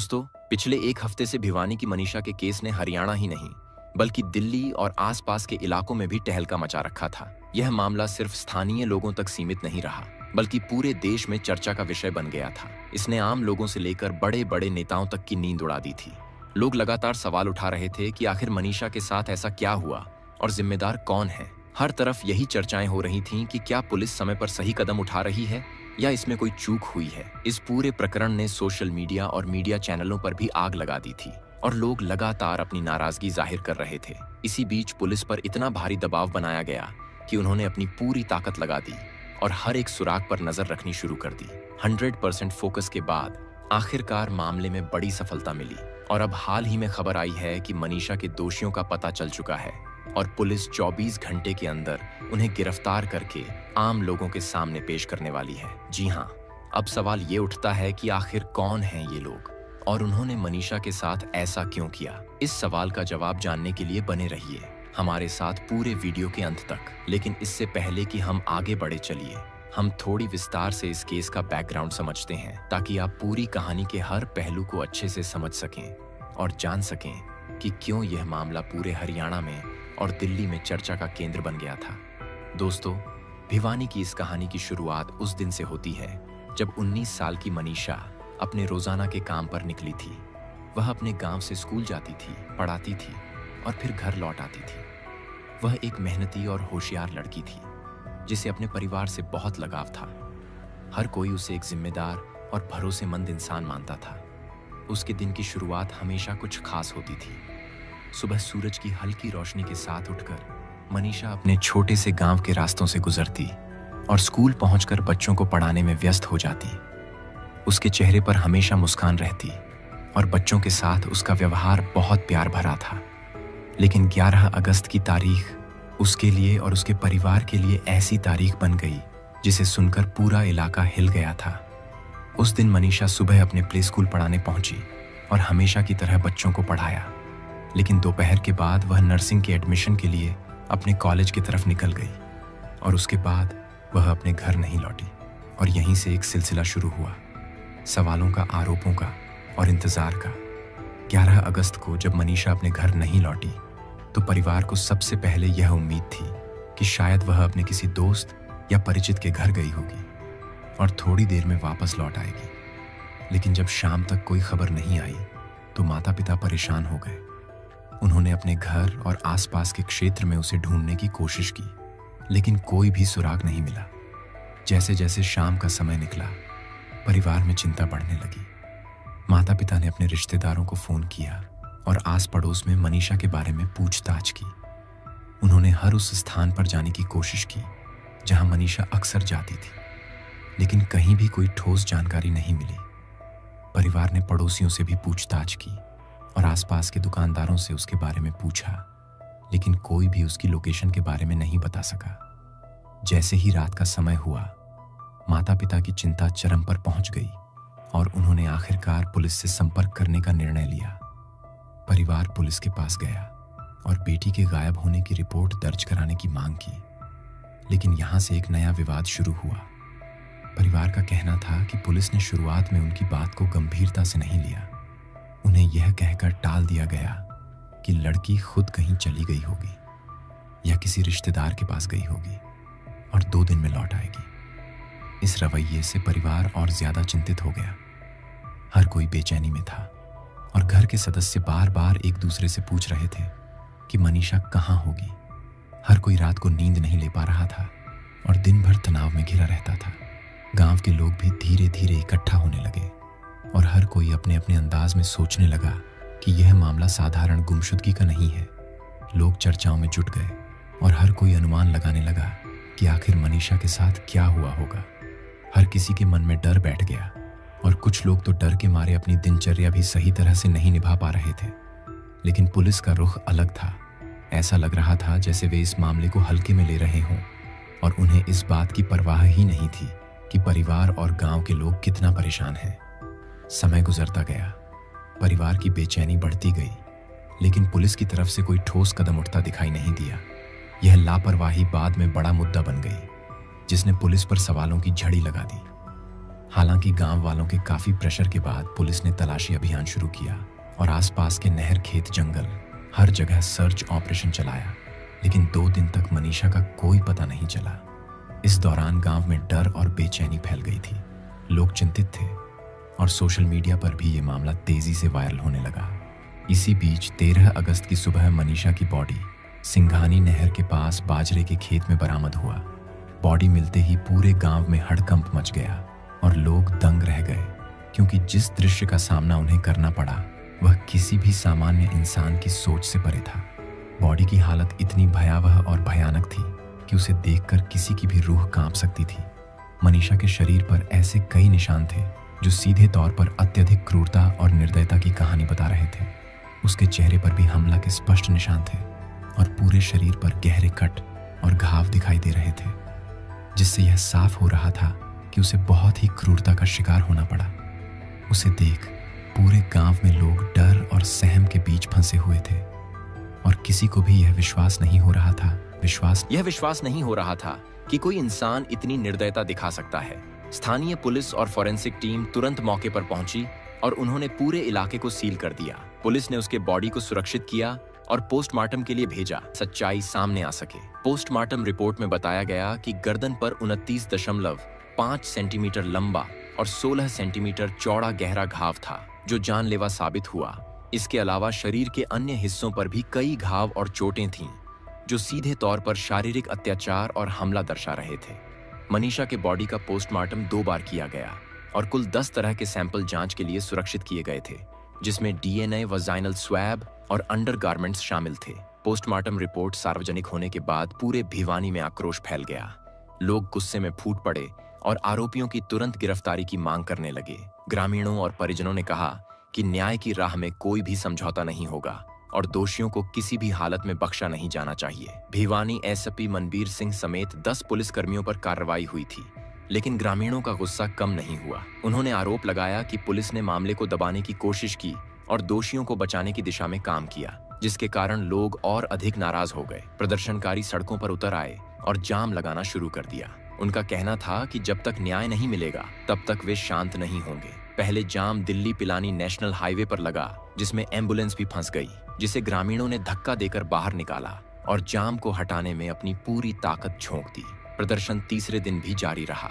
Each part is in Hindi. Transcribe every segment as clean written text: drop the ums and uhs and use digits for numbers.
दोस्तों, पिछले एक हफ्ते से भिवानी की मनीषा के केस ने हरियाणा ही नहीं बल्कि दिल्ली और आसपास के इलाकों में भी तहलका मचा रखा था। यह मामला सिर्फ स्थानीय लोगों तक सीमित नहीं रहा बल्कि पूरे देश में चर्चा का विषय बन गया था। इसने आम लोगों से लेकर बड़े बड़े नेताओं तक की नींद उड़ा दी थी। लोग लगातार सवाल उठा रहे थे कि आखिर मनीषा के साथ ऐसा क्या हुआ और जिम्मेदार कौन है। हर तरफ यही चर्चाएं हो रही थीं कि क्या पुलिस समय पर सही कदम उठा रही है या इसमें कोई चूक हुई है। इस पूरे प्रकरण ने सोशल मीडिया और मीडिया चैनलों पर भी आग लगा दी थी और लोग लगातार अपनी नाराजगी जाहिर कर रहे थे। इसी बीच पुलिस पर इतना भारी दबाव बनाया गया कि उन्होंने अपनी पूरी ताकत लगा दी और हर एक सुराग पर नजर रखनी शुरू कर दी। 100% फोकस के बाद आखिरकार मामले में बड़ी सफलता मिली और अब हाल ही में खबर आई है कि मनीषा के दोषियों का पता चल चुका है और पुलिस 24 घंटे के अंदर उन्हें गिरफ्तार करके आम लोगों के सामने पेश करने वाली है। जी हाँ, अब सवाल ये उठता है कि आखिर कौन हैं ये लोग और उन्होंने मनीषा के साथ ऐसा क्यों किया। इस सवाल का जवाब जानने के लिए बने रहिए हमारे साथ पूरे वीडियो के अंत तक। लेकिन इससे पहले कि हम आगे बढ़े, चलिए हम थोड़ी विस्तार से इस केस का बैकग्राउंड समझते हैं ताकि आप पूरी कहानी के हर पहलू को अच्छे से समझ सकें और जान सकें कि क्यों यह मामला पूरे हरियाणा में और दिल्ली में चर्चा का केंद्र बन गया था। दोस्तों, भिवानी की इस कहानी की शुरुआत उस दिन से होती है जब 19 साल की मनीषा अपने रोजाना के काम पर निकली थी। वह अपने गांव से स्कूल जाती थी, पढ़ाती थी और फिर घर लौट आती थी। वह एक मेहनती और होशियार लड़की थी जिसे अपने परिवार से बहुत लगाव था। हर कोई उसे एक जिम्मेदार और भरोसेमंद इंसान मानता था। उसके दिन की शुरुआत हमेशा कुछ खास होती थी। सुबह सूरज की हल्की रोशनी के साथ उठकर मनीषा अपने छोटे से गांव के रास्तों से गुजरती और स्कूल पहुंचकर बच्चों को पढ़ाने में व्यस्त हो जाती। उसके चेहरे पर हमेशा मुस्कान रहती और बच्चों के साथ उसका व्यवहार बहुत प्यार भरा था। लेकिन 11 अगस्त की तारीख उसके लिए और उसके परिवार के लिए ऐसी तारीख बन गई जिसे सुनकर पूरा इलाका हिल गया था। उस दिन मनीषा सुबह अपने प्ले स्कूल पढ़ाने पहुंची और हमेशा की तरह बच्चों को पढ़ाया। लेकिन दोपहर के बाद वह नर्सिंग के एडमिशन के लिए अपने कॉलेज की तरफ निकल गई और उसके बाद वह अपने घर नहीं लौटी और यहीं से एक सिलसिला शुरू हुआ, सवालों का, आरोपों का और इंतजार का। 11 अगस्त को जब मनीषा अपने घर नहीं लौटी तो परिवार को सबसे पहले यह उम्मीद थी कि शायद वह अपने किसी दोस्त या परिचित के घर गई होगी और थोड़ी देर में वापस लौट आएगी। लेकिन जब शाम तक कोई खबर नहीं आई तो माता पिता परेशान हो गए। उन्होंने अपने घर और आसपास के क्षेत्र में उसे ढूंढने की कोशिश की, लेकिन कोई भी सुराग नहीं मिला। जैसे जैसे शाम का समय निकला, परिवार में चिंता बढ़ने लगी। माता पिता ने अपने रिश्तेदारों को फोन किया और आस पड़ोस में मनीषा के बारे में पूछताछ की। उन्होंने हर उस स्थान पर जाने की कोशिश की जहां मनीषा अक्सर जाती थी, लेकिन कहीं भी कोई ठोस जानकारी नहीं मिली। परिवार ने पड़ोसियों से भी पूछताछ की और आसपास के दुकानदारों से उसके बारे में पूछा, लेकिन कोई भी उसकी लोकेशन के बारे में नहीं बता सका। जैसे ही रात का समय हुआ, माता पिता की चिंता चरम पर पहुंच गई और उन्होंने आखिरकार पुलिस से संपर्क करने का निर्णय लिया। परिवार पुलिस के पास गया और बेटी के गायब होने की रिपोर्ट दर्ज कराने की मांग की। लेकिन यहां से एक नया विवाद शुरू हुआ। परिवार का कहना था कि पुलिस ने शुरुआत में उनकी बात को गंभीरता से नहीं लिया। उन्हें यह कहकर टाल दिया गया कि लड़की खुद कहीं चली गई होगी या किसी रिश्तेदार के पास गई होगी और 2 दिन में लौट आएगी। इस रवैये से परिवार और ज्यादा चिंतित हो गया। हर कोई बेचैनी में था और घर के सदस्य बार बार एक दूसरे से पूछ रहे थे कि मनीषा कहाँ होगी। हर कोई रात को नींद नहीं ले पा रहा था और दिन भर तनाव में घिरा रहता था। गांव के लोग भी धीरे धीरे इकट्ठा होने लगे और हर कोई अपने अपने अंदाज में सोचने लगा कि यह मामला साधारण गुमशुदगी का नहीं है। लोग चर्चाओं में जुट गए और हर कोई अनुमान लगाने लगा कि आखिर मनीषा के साथ क्या हुआ होगा। हर किसी के मन में डर बैठ गया और कुछ लोग तो डर के मारे अपनी दिनचर्या भी सही तरह से नहीं निभा पा रहे थे। लेकिन पुलिस का रुख अलग था। ऐसा लग रहा था जैसे वे इस मामले को हल्के में ले रहे हों और उन्हें इस बात की परवाह ही नहीं थी कि परिवार और गांव के लोग कितना परेशान हैं। समय गुजरता गया, परिवार की बेचैनी बढ़ती गई, लेकिन पुलिस की तरफ से कोई ठोस कदम उठता दिखाई नहीं दिया। यह लापरवाही बाद में बड़ा मुद्दा बन गई, जिसने पुलिस पर सवालों की झड़ी लगा दी। हालांकि गांव वालों के काफी प्रेशर के बाद पुलिस ने तलाशी अभियान शुरू किया और आसपास के नहर, खेत, जंगल, हर जगह सर्च ऑपरेशन चलाया, लेकिन 2 दिन तक मनीषा का कोई पता नहीं चला। इस दौरान गांव में डर और बेचैनी फैल गई थी। लोग चिंतित थे और सोशल मीडिया पर भी ये मामला तेजी से वायरल होने लगा। इसी बीच 13 अगस्त की सुबह मनीषा की बॉडी सिंघानी नहर के पास बाजरे के खेत में बरामद हुआ। बॉडी मिलते ही पूरे गांव में हड़कंप मच गया और लोग दंग रह गए, क्योंकि जिस दृश्य का सामना उन्हें करना पड़ा वह किसी भी सामान्य इंसान की सोच से परे था। बॉडी की हालत इतनी भयावह और भयानक थी कि उसे देखकर किसी की भी रूह कांप सकती थी। मनीषा के शरीर पर ऐसे कई निशान थे जो सीधे तौर पर अत्यधिक क्रूरता और निर्दयता की कहानी बता रहे थे। उसके चेहरे पर भी हमला के स्पष्ट निशान थे और पूरे शरीर पर गहरे कट और घाव दिखाई दे रहे थे, जिससे यह साफ हो रहा था कि उसे बहुत ही क्रूरता का शिकार होना पड़ा। उसे देख पूरे गांव में लोग डर और सहम के बीच फंसे हुए थे और किसी को भी यह विश्वास नहीं हो रहा था कि कोई इंसान इतनी निर्दयता दिखा सकता है। स्थानीय पुलिस और फॉरेंसिक टीम तुरंत मौके पर पहुंची और उन्होंने पूरे इलाके को सील कर दिया। पुलिस ने उसके बॉडी को सुरक्षित किया और पोस्टमार्टम के लिए भेजा, सच्चाई सामने आ सके। पोस्टमार्टम रिपोर्ट में बताया गया कि गर्दन पर 29.5 सेंटीमीटर लंबा और 16 सेंटीमीटर चौड़ा गहरा घाव था, जो जानलेवा साबित हुआ। इसके अलावा शरीर के अन्य हिस्सों पर भी कई घाव और चोटें थीं, जो सीधे तौर पर शारीरिक अत्याचार और हमला दर्शा रहे थे। मनीषा के बॉडी का पोस्टमार्टम 2 बार किया गया और कुल 10 तरह के सैंपल जांच के लिए सुरक्षित किए गए थे, जिसमें डीएनए, वजाइनल स्वैब और अंडरगारमेंट्स शामिल थे। पोस्टमार्टम रिपोर्ट सार्वजनिक होने के बाद पूरे भिवानी में आक्रोश फैल गया। लोग गुस्से में फूट पड़े और आरोपियों की तुरंत गिरफ्तारी की मांग करने लगे। ग्रामीणों और परिजनों ने कहा कि न्याय की राह में कोई भी समझौता नहीं होगा और दोषियों को किसी भी हालत में बख्शा नहीं जाना चाहिए। भिवानी एसपी मनबीर सिंह समेत 10 पुलिसकर्मियों पर कार्रवाई हुई थी, लेकिन ग्रामीणों का गुस्सा कम नहीं हुआ। उन्होंने आरोप लगाया कि पुलिस ने मामले को दबाने की कोशिश की और दोषियों को बचाने की दिशा में काम किया, जिसके कारण लोग और अधिक नाराज हो गए। प्रदर्शनकारी सड़कों पर उतर आए और जाम लगाना शुरू कर दिया। उनका कहना था कि जब तक न्याय नहीं मिलेगा तब तक वे शांत नहीं होंगे। पहले जाम दिल्ली पिलानी नेशनल हाईवे पर लगा, जिसमें एम्बुलेंस भी फंस गई, जिसे ग्रामीणों ने धक्का देकर बाहर निकाला और जाम को हटाने में अपनी पूरी ताकत झोंक दी। प्रदर्शन तीसरे दिन भी जारी रहा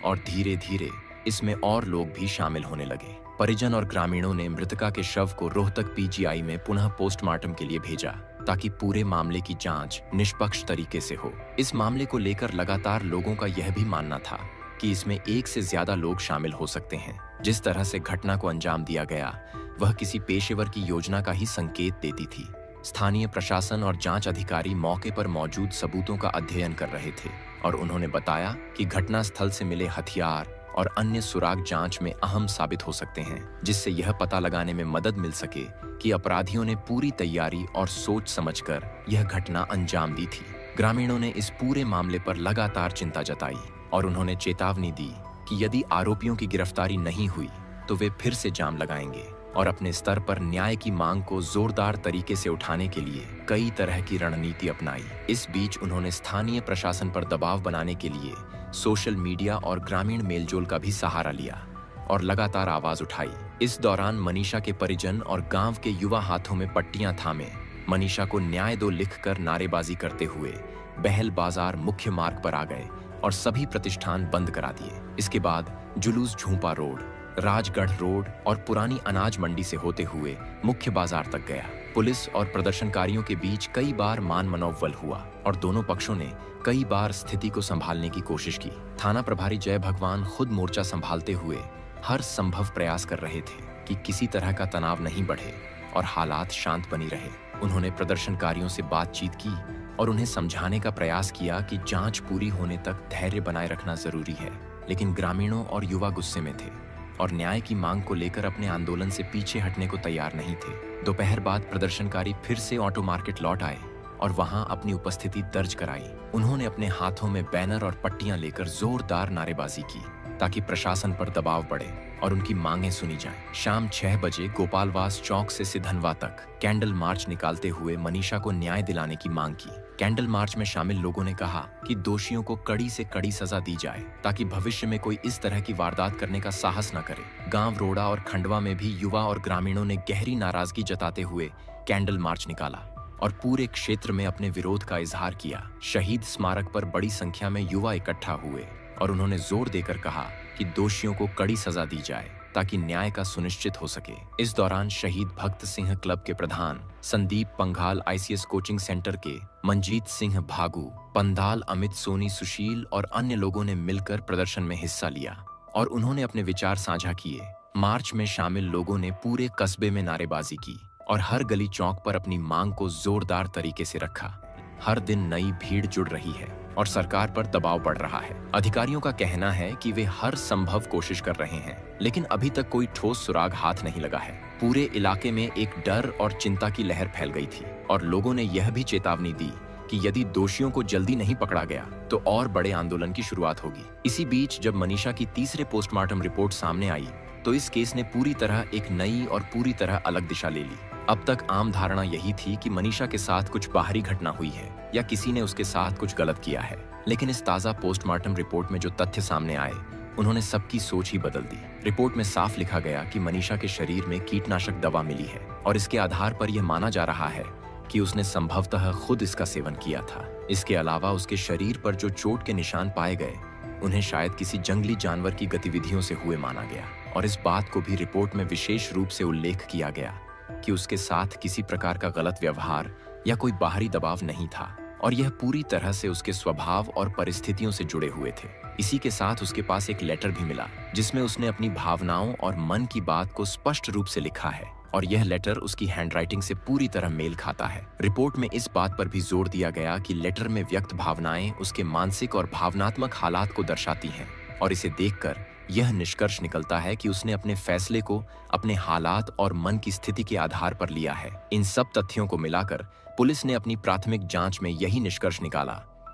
और धीरे धीरे इसमें और लोग भी शामिल होने लगे। परिजन और ग्रामीणों ने मृतका के शव को रोहतक पीजीआई में पुनः पोस्टमार्टम के लिए भेजा, ताकि पूरे मामले की जांच निष्पक्ष तरीके से हो। इस मामले को लेकर लगातार लोगों का यह भी मानना था कि इसमें 1 से ज्यादा लोग शामिल हो सकते हैं। जिस तरह से घटना को अंजाम दिया गया वह किसी पेशेवर की योजना का ही संकेत देती थी। स्थानीय प्रशासन और जांच अधिकारी मौके पर मौजूद सबूतों का अध्ययन कर रहे थे और उन्होंने बताया कि घटना स्थल से मिले हथियार और अन्य सुराग जांच में अहम साबित हो सकते हैं, जिससे यह पता लगाने में मदद मिल सके कि अपराधियों ने पूरी तैयारी और सोच समझकर यह घटना अंजाम दी थी। ग्रामीणों ने इस पूरे मामले पर लगातार चिंता जताई और उन्होंने चेतावनी दी कि यदि आरोपियों की गिरफ्तारी नहीं हुई तो वे फिर से जाम लगाएंगे और अपने स्तर पर न्याय की मांग को जोरदार तरीके से उठाने के लिए कई तरह की रणनीति अपनाई। इस बीच उन्होंने स्थानीय प्रशासन पर दबाव बनाने के लिए सोशल मीडिया और ग्रामीण मेलजोल का भी सहारा लिया और लगातार आवाज उठाई। इस दौरान मनीषा के परिजन और गांव के युवा हाथों में पट्टियां थामे मनीषा को न्याय दो लिखकर नारेबाजी करते हुए बहल बाजार मुख्य मार्ग पर आ गए और सभी प्रतिष्ठान बंद करा दिए। इसके बाद जुलूस झूंपा रोड, राजगढ़ रोड और पुरानी अनाज मंडी से होते हुए मुख्य बाजार तक गया। पुलिस और प्रदर्शनकारियों के बीच कई बार मान मनौवल हुआ और दोनों पक्षों ने कई बार स्थिति को संभालने की कोशिश की। थाना प्रभारी जय भगवान खुद मोर्चा संभालते हुए हर संभव प्रयास कर रहे थे कि किसी तरह का तनाव नहीं बढ़े और हालात शांत बनी रहे। उन्होंने प्रदर्शनकारियों से बातचीत की और उन्हें समझाने का प्रयास किया कि जांच पूरी होने तक धैर्य बनाए रखना जरूरी है, लेकिन ग्रामीणों और युवा गुस्से में थे और न्याय की मांग को लेकर अपने आंदोलन से पीछे हटने को तैयार नहीं थे। दोपहर बाद प्रदर्शनकारी फिर से ऑटो मार्केट लौट आए और वहां अपनी उपस्थिति दर्ज कराई। उन्होंने अपने हाथों में बैनर और पट्टियां लेकर जोरदार नारेबाजी की ताकि प्रशासन पर दबाव बढ़े और उनकी मांगें सुनी जाएं। शाम 6 बजे गोपालवास चौक से सिधनवा तक कैंडल मार्च निकालते हुए मनीषा को न्याय दिलाने की मांग की। कैंडल मार्च में शामिल लोगों ने कहा कि दोषियों को कड़ी से कड़ी सजा दी जाए ताकि भविष्य में कोई इस तरह की वारदात करने का साहस न करे। गांव रोड़ा और खंडवा में भी युवा और ग्रामीणों ने गहरी नाराजगी जताते हुए कैंडल मार्च निकाला और पूरे क्षेत्र में अपने विरोध का इजहार किया। शहीद स्मारक पर बड़ी संख्या में युवा इकट्ठा हुए और उन्होंने जोर देकर कहा कि दोषियों को कड़ी सजा दी जाए ताकि न्याय का सुनिश्चित हो सके। इस दौरान शहीद भक्त सिंह क्लब के प्रधान Sandeep Panghal, ICS coaching centre के मंजीत सिंह भागू, पंधाल अमित, सोनी, सुशील और अन्य लोगों ने मिलकर प्रदर्शन में हिस्सा लिया और उन्होंने अपने विचार साझा किए। मार्च में शामिल लोगों ने पूरे कस्बे में नारेबाजी की और हर गली चौक पर अपनी मांग को जोरदार तरीके से रखा। हर दिन नई भीड़ जुड़ रही है और सरकार पर दबाव बढ़ रहा है। अधिकारियों का कहना है कि वे हर संभव कोशिश कर रहे हैं, लेकिन अभी तक कोई ठोस सुराग हाथ नहीं लगा है। पूरे इलाके में एक डर और चिंता की लहर फैल गई थी और लोगों ने यह भी चेतावनी दी कि यदि दोषियों को जल्दी नहीं पकड़ा गया तो और बड़े आंदोलन की शुरुआत होगी। इसी बीच जब मनीषा की तीसरे पोस्टमार्टम रिपोर्ट सामने आई तो इस केस ने पूरी तरह एक नई और पूरी तरह अलग दिशा ले ली। अब तक आम धारणा यही थी कि मनीषा के साथ कुछ बाहरी घटना हुई है या किसी ने उसके साथ कुछ गलत किया है, लेकिन इस ताजा पोस्टमार्टम रिपोर्ट में जो तथ्य सामने आए उन्होंने सबकी सोच ही बदल दी। रिपोर्ट में साफ लिखा गया कि मनीषा के शरीर में कीटनाशक दवा मिली है और इसके आधार पर यह माना जा रहा है कि उसने संभवतः खुद इसका सेवन किया था। इसके अलावा उसके शरीर पर जो चोट के निशान पाए गए उन्हें शायद किसी जंगली जानवर की गतिविधियों से हुए माना गया और इस बात को भी रिपोर्ट में विशेष रूप से उल्लेख किया गया कि उसके साथ किसी प्रकार का गलत व्यवहार या कोई बाहरी दबाव नहीं था और यह पूरी तरह से उसके स्वभाव और परिस्थितियों से जुड़े हुए थे। इसी के साथ उसके पास एक लेटर भी मिला जिसमें उसने अपनी भावनाओं और मन की बात को स्पष्ट रूप से लिखा है और यह लेटर उसकी हैंडराइटिंग से पूरी तरह मेल खाता है। रिपोर्ट में इस बात पर भी जोर दिया गया कि लेटर में व्यक्त भावनाएं उसके मानसिक और भावनात्मक हालात को दर्शाती हैं और इसे देखकर यह निष्कर्ष निकलता है कि उसने अपने फैसले को अपने हालात और मन की स्थिति के आधार पर लिया है। इन सब तथ्यों को मिलाकर पुलिस ने अपनी प्राथमिक जांच में यही निष्कर्ष निकाला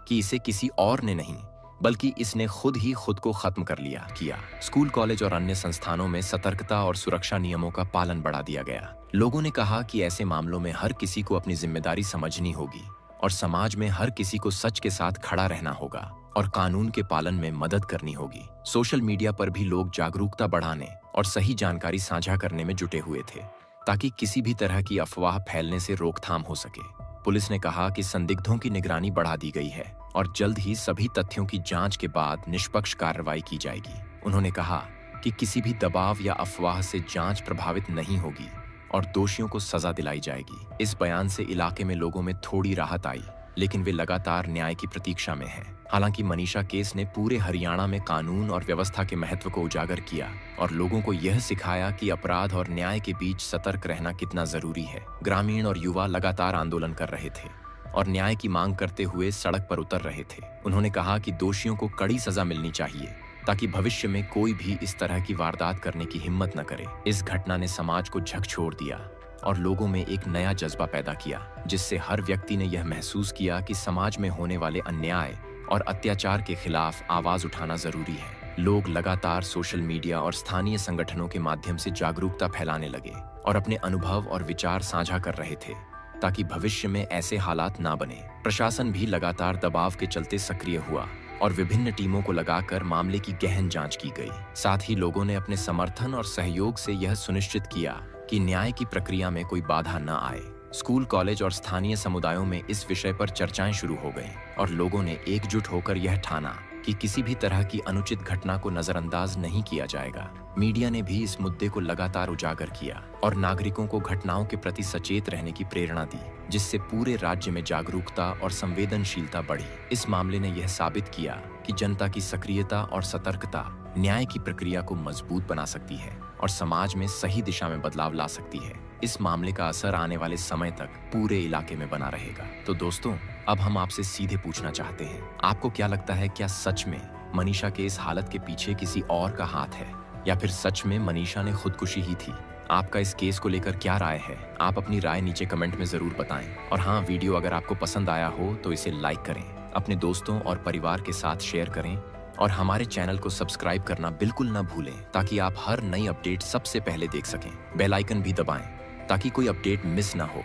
कि इसे किसी और ने नहीं बल्कि इसने खुद ही खुद को खत्म कर किया। स्कूल, कॉलेज और अन्य संस्थानों में सतर्कता और सुरक्षा नियमों का पालन बढ़ा दिया गया। लोगों ने कहा कि ऐसे मामलों में हर किसी को अपनी जिम्मेदारी समझनी होगी और समाज में हर किसी को सच के साथ खड़ा रहना होगा और कानून के पालन में मदद करनी होगी। सोशल मीडिया पर भी लोग जागरूकता बढ़ाने और सही जानकारी साझा करने में जुटे हुए थे ताकि किसी भी तरह की अफवाह फैलने से रोकथाम हो सके। पुलिस ने कहा कि संदिग्धों की निगरानी बढ़ा दी गई है और जल्द ही सभी तथ्यों की जांच के बाद निष्पक्ष कार्रवाई की जाएगी। उन्होंने कहा कि किसी भी दबाव या अफवाह से जांच प्रभावित नहीं होगी और दोषियों को सजा दिलाई जाएगी। इस बयान से इलाके में लोगों में थोड़ी राहत आई, लेकिन वे लगातार न्याय की प्रतीक्षा में हैं। हालांकि मनीषा केस ने पूरे हरियाणा में कानून और व्यवस्था के महत्व को उजागर किया और लोगों को यह सिखाया कि अपराध और न्याय के बीच सतर्क रहना कितना जरूरी है। ग्रामीण और युवा लगातार आंदोलन कर रहे थे और न्याय की मांग करते हुए सड़क पर उतर रहे थे। उन्होंने कहा कि दोषियों को कड़ी सजा मिलनी चाहिए ताकि भविष्य में कोई भी इस तरह की वारदात करने की हिम्मत न करे। इस घटना ने समाज को झकझोर दिया और लोगों में एक नया जज्बा पैदा किया, जिससे हर व्यक्ति ने यह महसूस किया कि समाज में होने वाले अन्याय और अत्याचार के खिलाफ आवाज उठाना जरूरी है। लोग लगातार सोशल मीडिया और स्थानीय संगठनों के माध्यम से जागरूकता फैलाने लगे और अपने अनुभव और विचार साझा कर रहे थे ताकि भविष्य में ऐसे हालात ना बने। प्रशासन भी लगातार दबाव के चलते सक्रिय हुआ और विभिन्न टीमों को लगाकर मामले की गहन जांच की गई। साथ ही लोगों ने अपने समर्थन और सहयोग से यह सुनिश्चित किया कि न्याय की प्रक्रिया में कोई बाधा न आए। स्कूल, कॉलेज और स्थानीय समुदायों में इस विषय पर चर्चाएं शुरू हो गईं और लोगों ने एकजुट होकर यह ठाना कि किसी भी तरह की अनुचित घटना को नजरअंदाज नहीं किया जाएगा। मीडिया ने भी इस मुद्दे को लगातार उजागर किया और नागरिकों को घटनाओं के प्रति सचेत रहने की प्रेरणा दी, जिससे पूरे राज्य में जागरूकता और संवेदनशीलता बढ़ी। इस मामले ने यह साबित किया कि जनता की सक्रियता और सतर्कता न्याय की प्रक्रिया को मजबूत बना सकती है और समाज में सही दिशा में बदलाव ला सकती है। इस मामले का असर आने वाले समय तक पूरे इलाके में बना रहेगा। तो दोस्तों, अब हम आपसे सीधे पूछना चाहते हैं, आपको क्या लगता है, क्या सच में मनीषा के इस हालत के पीछे किसी और का हाथ है या फिर सच में मनीषा ने खुदकुशी ही थी? आपका इस केस को लेकर क्या राय है? आप अपनी राय नीचे कमेंट में जरूर बताएं। और हाँ, वीडियो अगर आपको पसंद आया हो तो इसे लाइक करें, अपने दोस्तों और परिवार के साथ शेयर करें और हमारे चैनल को सब्सक्राइब करना बिल्कुल ना भूलें ताकि आप हर नई अपडेट सबसे पहले देख सकें। बेल आइकन भी दबाएं ताकि कोई अपडेट मिस ना हो।